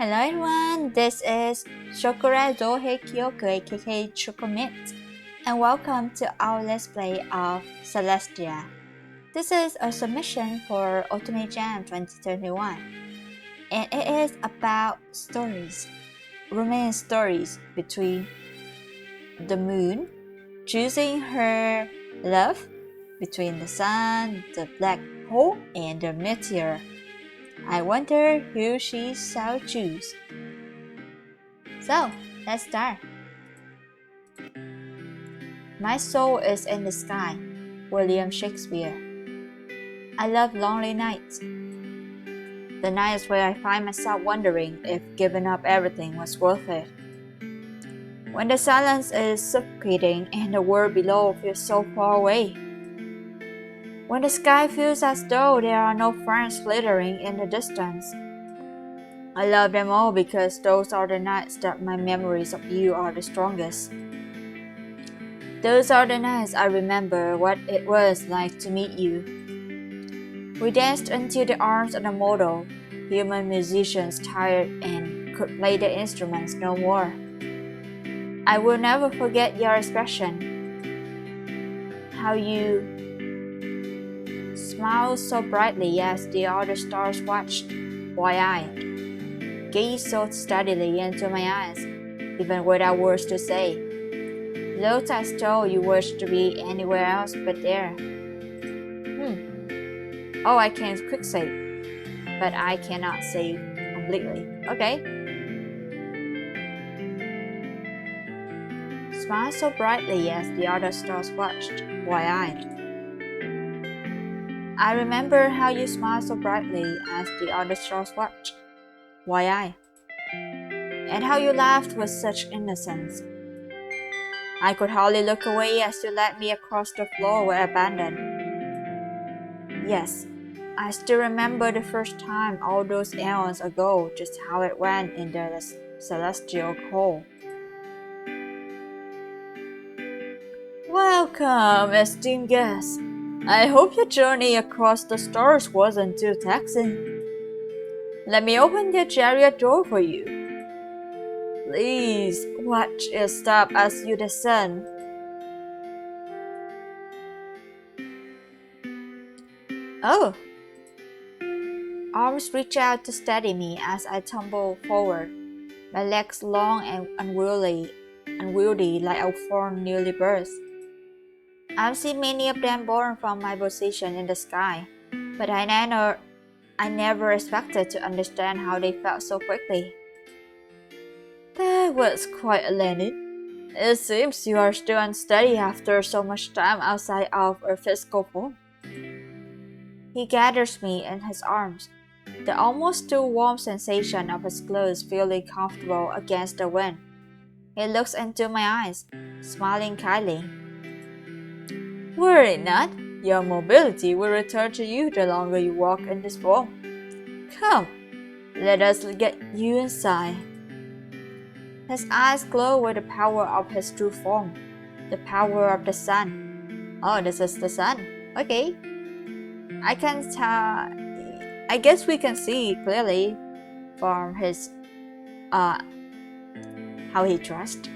Hello everyone, this is Shokora Zouheikyoku aka chocomint, and welcome to our Let's Play of Celestia. This is a submission for Otome Jam 2021, and it is about stories, romance stories between the moon choosing her love between the sun, the black hole, and the meteor. I wonder who she shall choose. So, let's start. My soul is in the sky, William Shakespeare. I love lonely nights. The nights where I find myself wondering if giving up everything was worth it. When the silence is suffocating and the world below feels so far away. When the sky feels as though there are no friends glittering in the distance. I love them all because those are the nights that my memories of you are the strongest. Those are the nights I remember what it was like to meet you. We danced into the arms of the mortal, human musicians tired and could play the instruments no more. I will never forget your expression. How you smiled so brightly as the other stars watched, while I gazed so steadily into my eyes, even without words to say. Though I told you wished to be anywhere else but there. Oh, I can quick save, but I cannot save completely. Okay. Smiled so brightly as the other stars watched, wide-eyed. I remember how you smiled so brightly as the other stars watched, wide-eyed, and how you laughed with such innocence. I could hardly look away as you led me across the floor where abandoned. Yes, I still remember the first time all those eons ago, just how it went in the celestial hole. Welcome, esteemed guests. I hope your journey across the stars wasn't too taxing. Let me open the chariot door for you. Please watch your step as you descend. Oh! Arms reach out to steady me as I tumble forward, my legs long and unwieldy like a fawn newly birthed. I've seen many of them born from my position in the sky, but I never expected to understand how they felt so quickly. That was quite a landing. It seems you are still unsteady after so much time outside of a physical form. He gathers me in his arms, the almost too warm sensation of his clothes feeling comfortable against the wind. He looks into my eyes, smiling kindly. Worry not, your mobility will return to you the longer you walk in this form. Come, let us get you inside. His eyes glow with the power of his true form, the power of the sun. Oh, this is the sun. Okay. I guess we can see clearly from his how he dressed.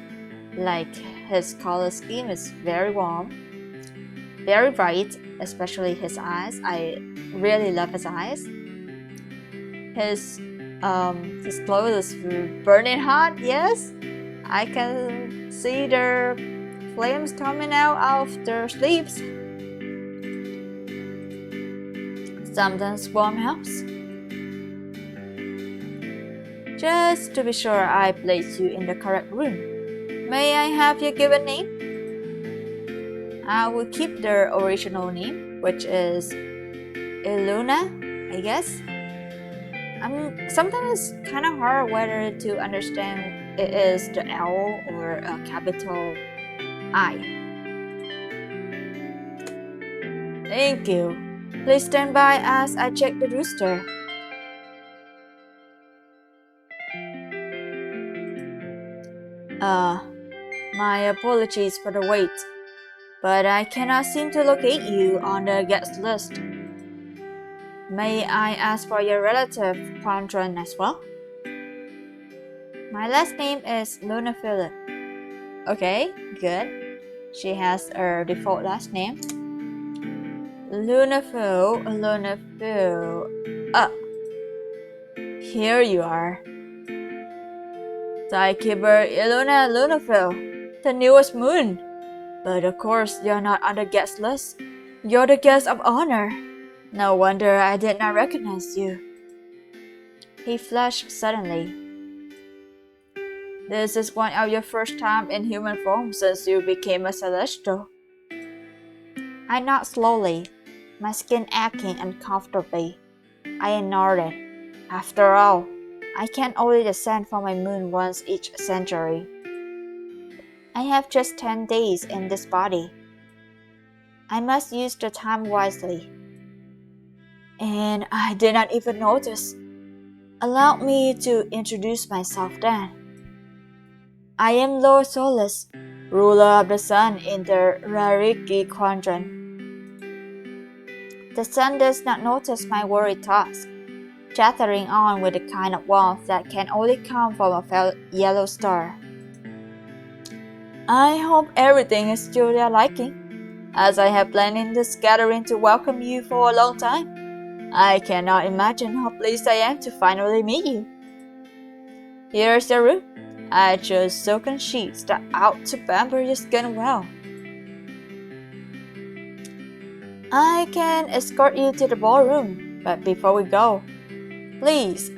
Like his color scheme is very warm, very bright, especially his eyes. I really love his eyes. His clothes is burning hot. Yes, I can see the flames coming out of their sleeves. Sometimes warm helps. Just to be sure I place you in the correct room. May I have your given name? I will keep the original name, which is Iluna, I guess. Sometimes it's kind of hard whether to understand it is the L or a capital I. Thank you. Please stand by as I check the rooster. My apologies for the wait, but I cannot seem to locate you on the guest list. May I ask for your relative patron as well? My last name is Luna Philip. Okay, good. She has her default last name. Luna Phil. Ah, here you are. Zouheikyoku Luna Phil, the newest moon. But of course, you're not on the guest list. You're the guest of honor. No wonder I did not recognize you. He flushed suddenly. This is one of your first time in human form since you became a celestial. I nodded slowly, my skin aching uncomfortably. I nodded. After all, I can only descend from my moon once each century. I have just 10 days in this body. I must use the time wisely. And I did not even notice. Allow me to introduce myself then. I am Lord Solis, ruler of the sun in the Rariki quadrant. The sun does not notice my worried thoughts, chattering on with the kind of warmth that can only come from a yellow star. I hope everything is to your liking, as I have planned in this gathering to welcome you for a long time. I cannot imagine how pleased I am to finally meet you. Here's your room. I chose silken sheets that ought to pamper your skin well. I can escort you to the ballroom, but before we go, please,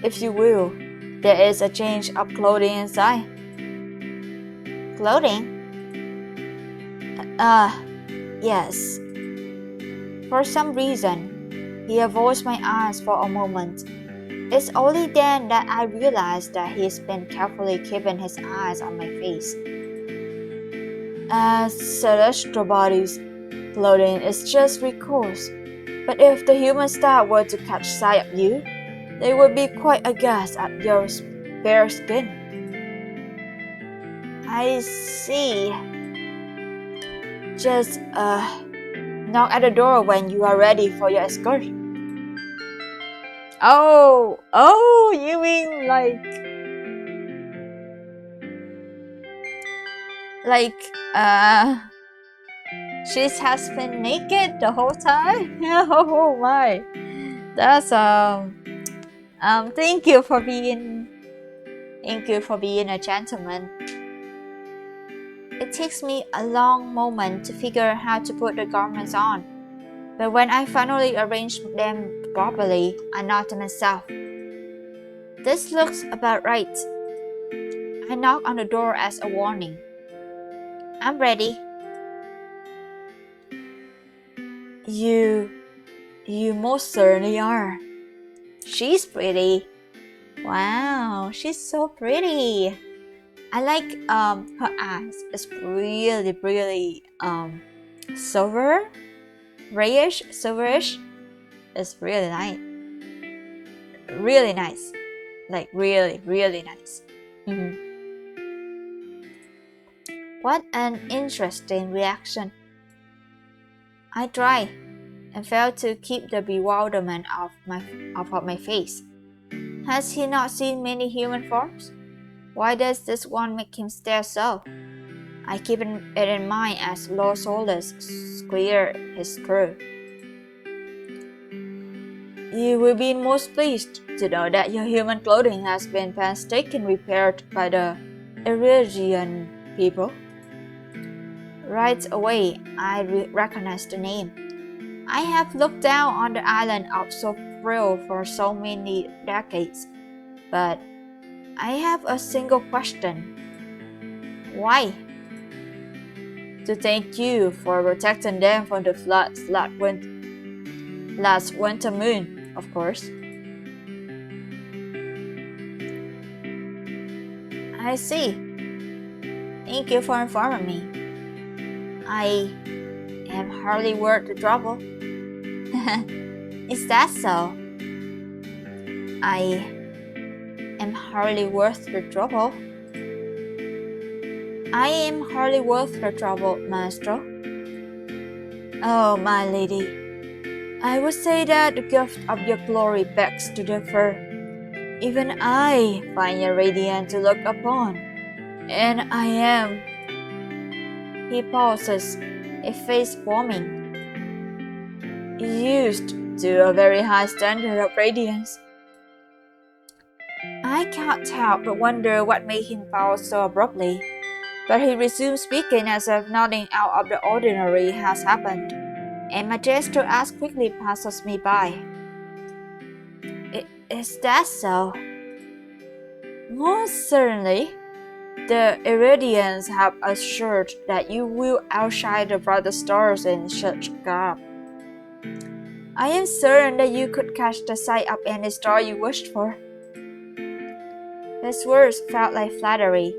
if you will, there is a change of clothing inside. Clothing? Yes. For some reason, he avoids my eyes for a moment. It's only then that I realize that he's been carefully keeping his eyes on my face. As celestial bodies, clothing is just recourse. But if the human staff were to catch sight of you, they would be quite aghast at your bare skin. I see. Just, knock at the door when you are ready for your escort. Oh, you mean she has been naked the whole time? Oh my. That's, thank you for being a gentleman. It takes me a long moment to figure out how to put the garments on, but when I finally arrange them properly, I nod to myself. This looks about right. I knock on the door as a warning. I'm ready. You most certainly are. She's pretty. Wow, she's so pretty. I like her eyes. It's really silver, grayish, silverish. It's really nice. Really nice. Like really nice. What an interesting reaction. I tried and failed to keep the bewilderment off my face. Has he not seen many human forms? Why does this one make him stare so? I keep it in mind as Lord Solis squared his screw. You will be most pleased to know that your human clothing has been painstakingly repaired by the Iridian people. Right away, I recognized the name. I have looked down on the island of Sofril for so many decades, but I have a single question. Why? To thank you for protecting them from the floods last winter moon, of course. I see. Thank you for informing me. I am hardly worth the trouble. Is that so? I am hardly worth the trouble. I am hardly worth the trouble, maestro. Oh, my lady, I would say that the gift of your glory begs to differ. Even I find you radiant to look upon, and I am. He pauses, a face forming. Used to a very high standard of radiance. I can't help but wonder what made him pause so abruptly, but he resumes speaking as if nothing out of the ordinary has happened, and my gesture as quickly passes me by. Is that so? Most certainly. The Iridians have assured that you will outshine the brighter stars in such garb. I am certain that you could catch the sight of any star you wished for. His words felt like flattery,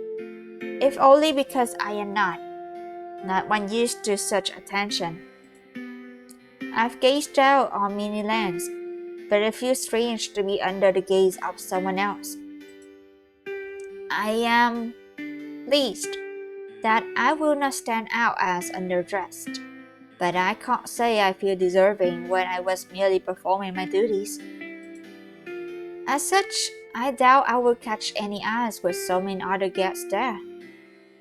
if only because I am not one used to such attention. I've gazed out on many lands, but it feels strange to be under the gaze of someone else. I am pleased that I will not stand out as underdressed, but I can't say I feel deserving when I was merely performing my duties. As such, I doubt I will catch any eyes with so many other guests there.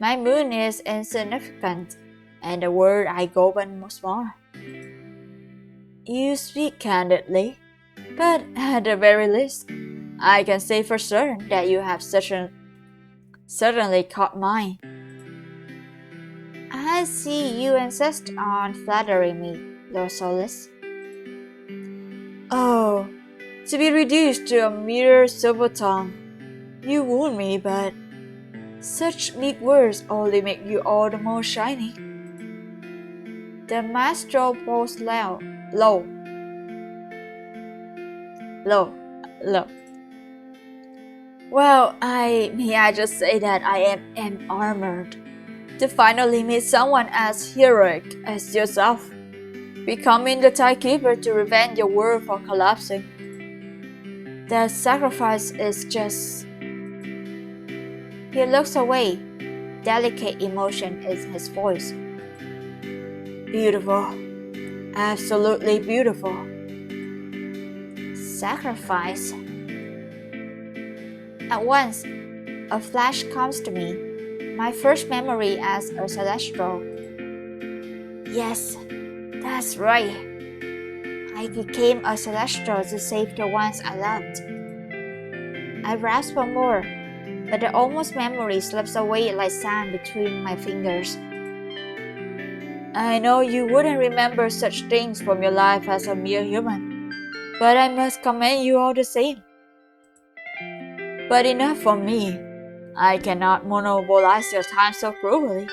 My moon is insignificant, and the world I govern much more. You speak candidly, but at the very least, I can say for certain that you have certainly caught mine. I see you insist on flattering me, Lord Solis. Oh, to be reduced to a mere subaltern. You wound me, but such meek words only make you all the more shining. The maestro paused low. Well, may I just say that I am honored to finally meet someone as heroic as yourself, becoming the timekeeper to prevent your world from collapsing. The sacrifice is just... He looks away, delicate emotion in his voice. Beautiful. Absolutely beautiful. Sacrifice. At once, a flash comes to me, my first memory as a celestial. Yes, that's right. I became a celestial to save the ones I loved. I grasp for more, but the almost memory slips away like sand between my fingers. I know you wouldn't remember such things from your life as a mere human, but I must commend you all the same. But enough from me. I cannot monopolize your time so cruelly,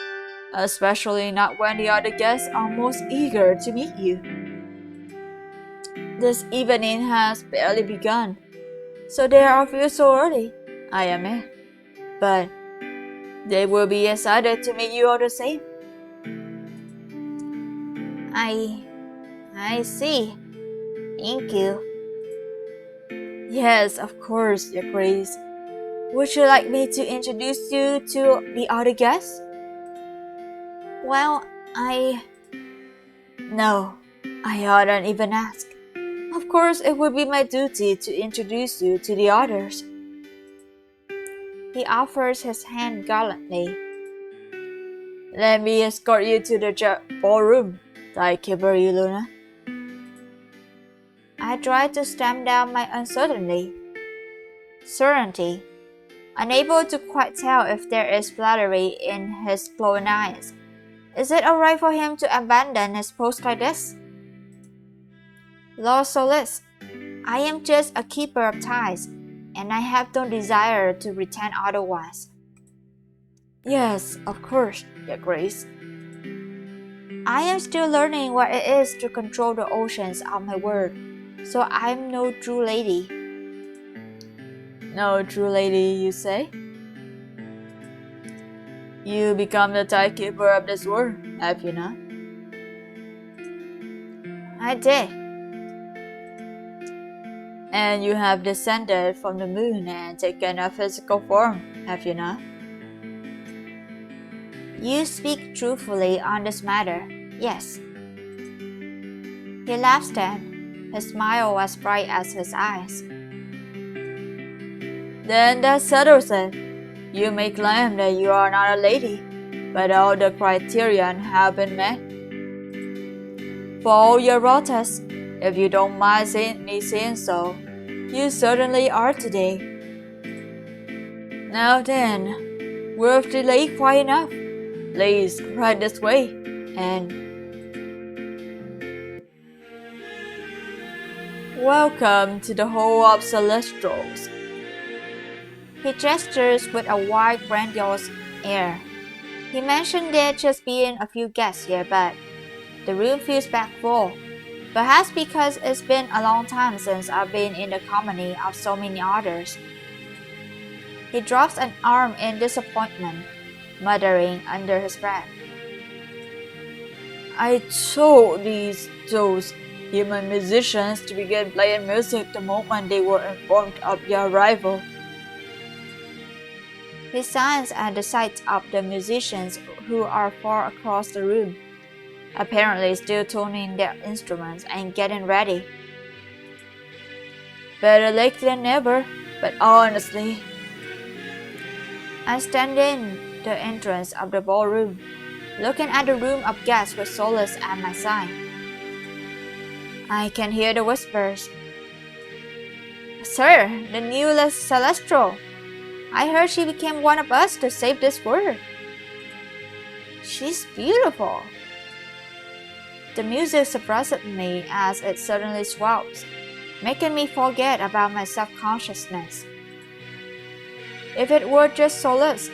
especially not when the other guests are most eager to meet you. This evening has barely begun, so they are few so early, I admit. But they will be excited to meet you all the same. I see. Thank you. Yes, of course, Your Grace. Would you like me to introduce you to the other guests? Well, No, I oughtn't even ask. Of course, it would be my duty to introduce you to the others. He offers his hand gallantly. Let me escort you to the ballroom, Timekeeper Luna. I try to stamp down my certainty, unable to quite tell if there is flattery in his glowing eyes. Is it alright for him to abandon his post like this? Lord Solis, I am just a keeper of ties, and I have no desire to pretend otherwise. Yes, of course, Your Grace. I am still learning what it is to control the oceans of my world, so I'm no true lady. No true lady, you say? You become the timekeeper of this world, have you not? I did. And you have descended from the moon and taken a physical form, have you not? You speak truthfully on this matter, yes. He laughs then, his smile as bright as his eyes. Then that settles it. You may claim that you are not a lady, but all the criterion have been met. For all your protests, if you don't mind me saying so, you certainly are today. Now then, we've delayed quite enough. Please, right this way, and welcome to the Hall of Celestials. He gestures with a wide, grandiose air. He mentioned there just being a few guests here, but the room feels back full. Perhaps because it's been a long time since I've been in the company of so many others. He drops an arm in disappointment, muttering under his breath. I told those human musicians to begin playing music the moment they were informed of your arrival. He sighs at the sight of the musicians who are far across the room, apparently still tuning their instruments and getting ready. Better late than never, but honestly, I stand in the entrance of the ballroom, looking at the room of guests with Solis at my side. I can hear the whispers. Sir, the new Celestial. I heard she became one of us to save this world. She's beautiful. The music surprises me as it suddenly swells, making me forget about my self-consciousness. If it were just Solis,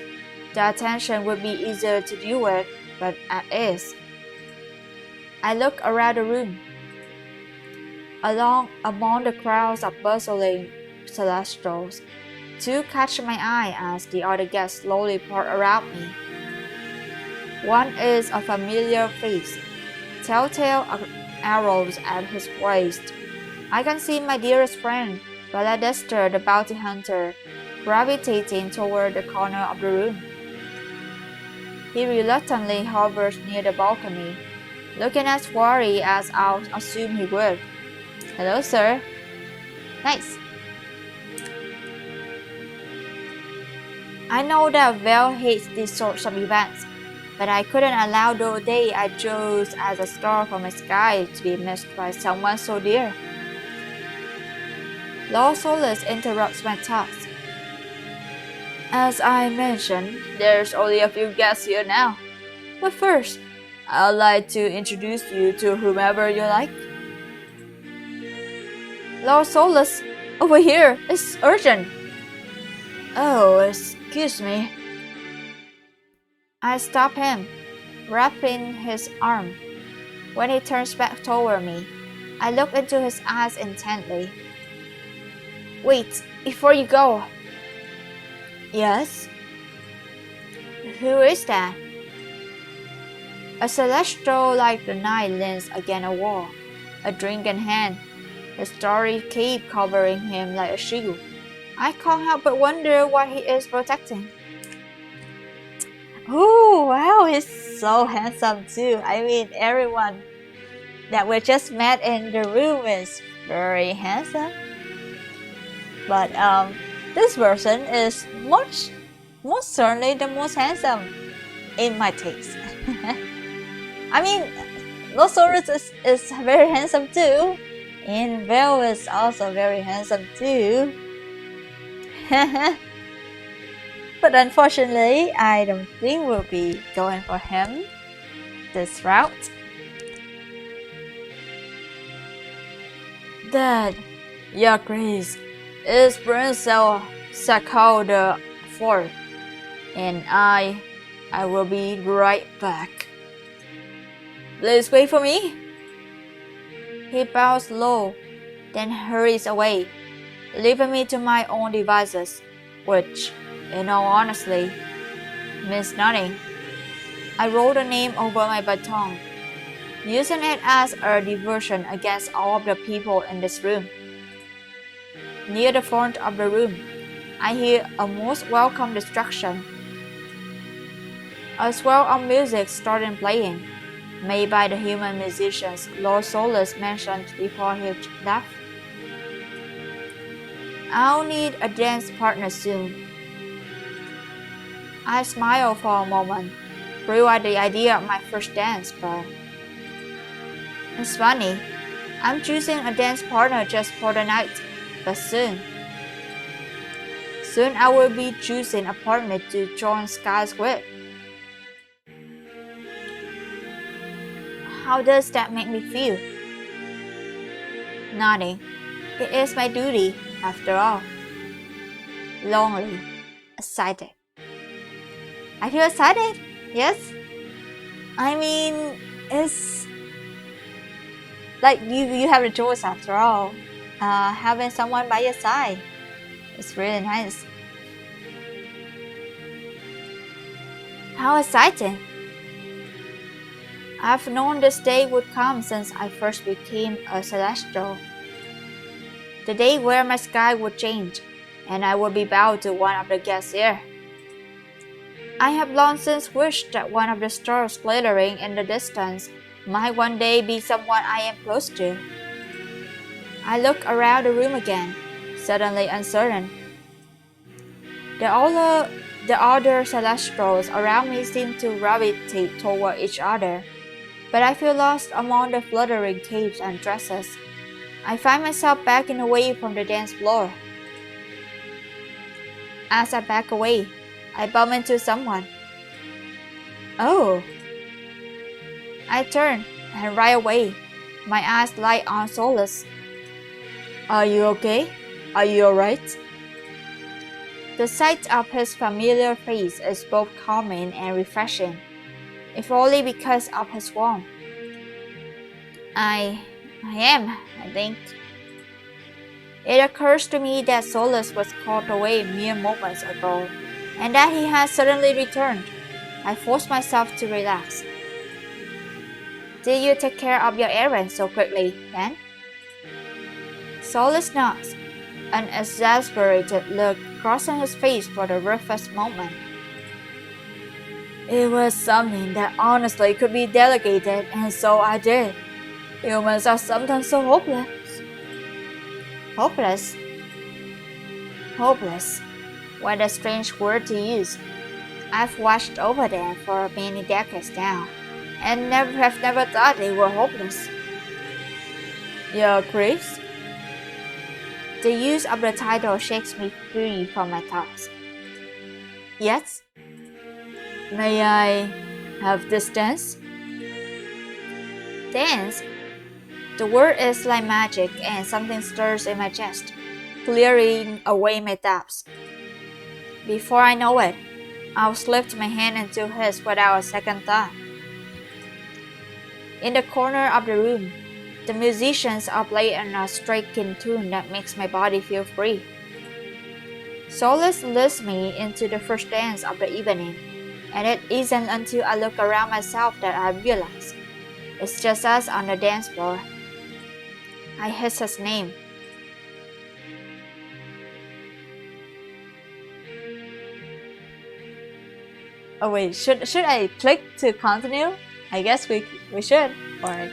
the attention would be easier to deal with, but it is. I look around the room. Among the crowds of bustling celestials, two catch my eye as the other guests slowly pour around me. One is a familiar face, telltale arrows at his waist. I can see my dearest friend, Baladester the bounty hunter, gravitating toward the corner of the room. He reluctantly hovers near the balcony, looking as worried as I'll assume he would. Hello, sir. Nice. I know that Val hates these sorts of events, but I couldn't allow the day I chose as a star from the sky to be missed by someone so dear. Lord Solis interrupts my task. As I mentioned, there's only a few guests here now. But first, I'd like to introduce you to whomever you like. Lord Solis, over here, it's urgent. Oh, excuse me. I stop him, wrapping his arm. When he turns back toward me, I look into his eyes intently. Wait, before you go. Yes? Who is that? A celestial like the night leans against a wall, a drink in hand, his starry cape covering him like a shield. I can't help but wonder what he is protecting. Oh, wow, he's so handsome too. I mean, everyone that we just met in the room is very handsome. But this person is most certainly the most handsome in my taste. I mean, Los Solis is very handsome too, and Val is also very handsome too. But unfortunately, I don't think we'll be going for him this route. Dad, Your Grace, is Prince Shokora IV, and I will be right back. Please wait for me. He bows low, then hurries away, leaving me to my own devices, which, in all honesty, means nothing. I roll the name over my baton, using it as a diversion against all of the people in this room. Near the front of the room, I hear a most welcome distraction. A swell of music started playing, made by the human musicians Lord Solis mentioned before he left. I'll need a dance partner soon. I smiled for a moment, thrilled at the idea of my first dance, but it's funny. I'm choosing a dance partner just for the night, but soon I will be choosing a partner to join Sky's with. How does that make me feel? Nothing. It is my duty, after all. Lonely. Excited. I feel excited, yes? I mean, it's like you have a choice after all. Having someone by your side. It's really nice. How exciting! I've known this day would come since I first became a celestial. The day where my sky would change, and I would be bound to one of the guests here. I have long since wished that one of the stars glittering in the distance might one day be someone I am close to. I look around the room again, suddenly uncertain. The other celestials around me seem to gravitate toward each other, but I feel lost among the fluttering capes and dresses. I find myself backing away from the dance floor. As I back away, I bump into someone. Oh! I turn, and right away, my eyes light on Solis. Are you okay? Are you alright? The sight of his familiar face is both calming and refreshing, if only because of his warmth. I am, I think. It occurs to me that Solis was called away mere moments ago, and that he has suddenly returned. I force myself to relax. Did you take care of your errand so quickly, then? Solis nods, an exasperated look crossing his face for the briefest moment. It was something that honestly could be delegated, and so I did. Humans are sometimes so hopeless. Hopeless? Hopeless. What a strange word to use. I've watched over them for many decades now, and have never thought they were hopeless. You're Chris? The use of the title shakes me free from my thoughts. Yes? May I have this dance? Dance? The word is like magic, and something stirs in my chest, clearing away my doubts. Before I know it, I'll slip my hand into his without a second thought. In the corner of the room, the musicians are playing a striking tune that makes my body feel free. Solis leads me into the first dance of the evening, and it isn't until I look around myself that I realize it's just us on the dance floor. I hiss his name. Oh wait, should I click to continue? I guess we should, or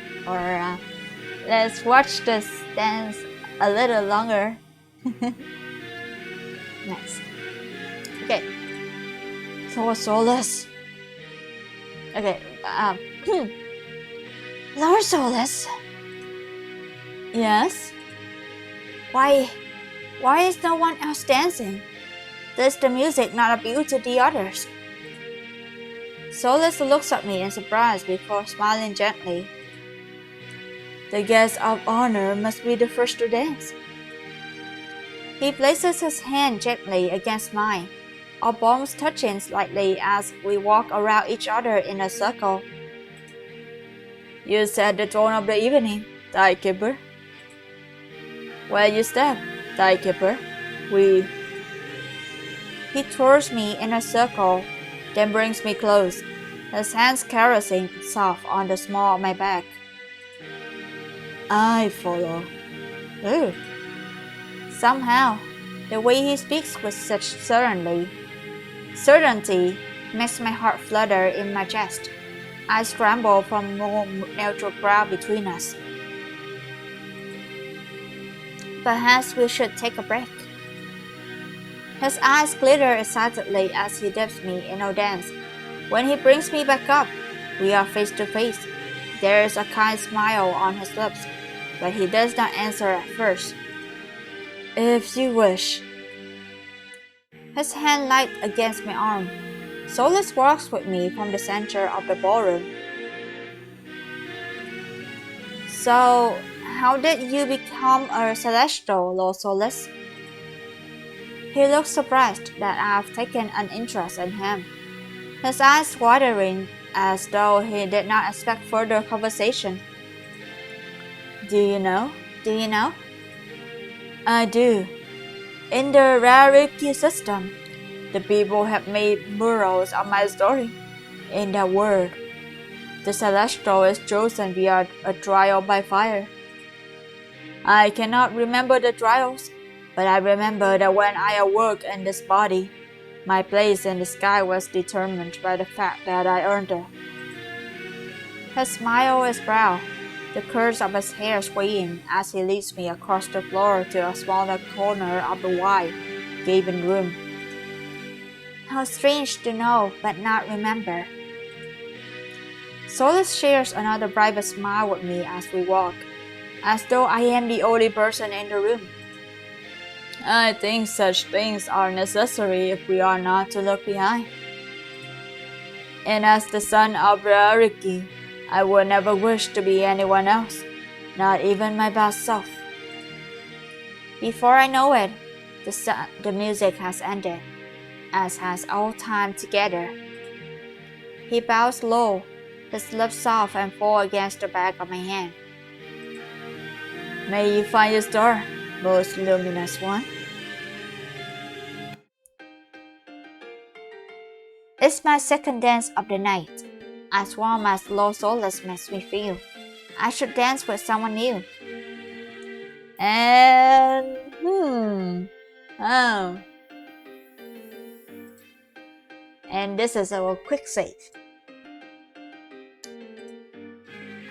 let's watch this dance a little longer. Nice. Okay. So Solis. Okay. Lord Solis. Yes. Why is no one else dancing? Does the music not appeal to the others? Solis looks at me in surprise before smiling gently. The guest of honor must be the first to dance. He places his hand gently against mine, our palms touching slightly as we walk around each other in a circle. You set the tone of the evening, Zouheikyoku. Where you step, Zouheikyoku. He twirls me in a circle, then brings me close, his hands caressing soft on the small of my back. I follow. Oh. Somehow, the way he speaks with such certainty makes my heart flutter in my chest. I scramble for more neutral ground between us. Perhaps we should take a break. His eyes glitter excitedly as he dips me in our dance. When he brings me back up, we are face to face. There is a kind smile on his lips, but he does not answer at first. If you wish. His hand light against my arm. Solis walks with me from the center of the ballroom. So, how did you become a celestial, Lord Solis? He looks surprised that I have taken an interest in him. His eyes watering as though he did not expect further conversation. Do you know? Do you know? I do. In the Rarity system, the people have made murals of my story. In that world, the Celestial is chosen via a trial by fire. I cannot remember the trials, but I remember that when I awoke in this body, my place in the sky was determined by the fact that I earned it. His smile is broad, the curls of his hair swaying as he leads me across the floor to a smaller corner of the wide, gaping room. How strange to know but not remember. Solis shares another private smile with me as we walk, as though I am the only person in the room. I think such things are necessary if we are not to look behind. And as the son of Rarity, I would never wish to be anyone else, not even my best self. Before I know it, the music has ended, as has our time together. He bows low, his lips soft and fall against the back of my hand. May you find your star, most luminous one. It's my second dance of the night. As warm as Lord Solis makes me feel, I should dance with someone new. And and this is our quick save.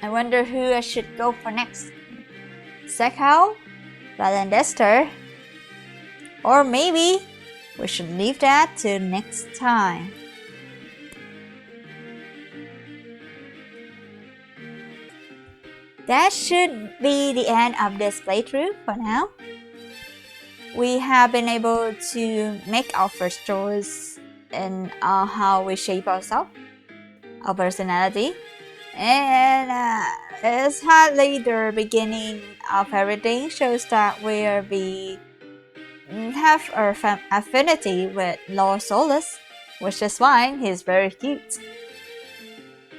I wonder who I should go for next. Zouheikyoku, Valandester, or maybe we should leave that till next time. That should be the end of this playthrough for now. We have been able to make our first choice in how we shape ourselves, our personality, and it's hardly the beginning of everything. Shows that we have an affinity with Lord Solis, which is fine. He's very cute.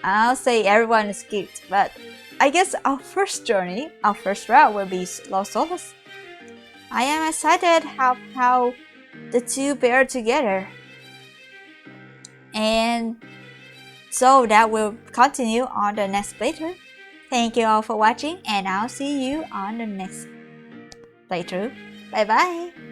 I'll say everyone is cute, but I guess our first journey, our first route will be Lord Solis. I am excited how the two pair together. And so that will continue on the next playthrough. Thank you all for watching, and I'll see you on the next playthrough. Bye bye!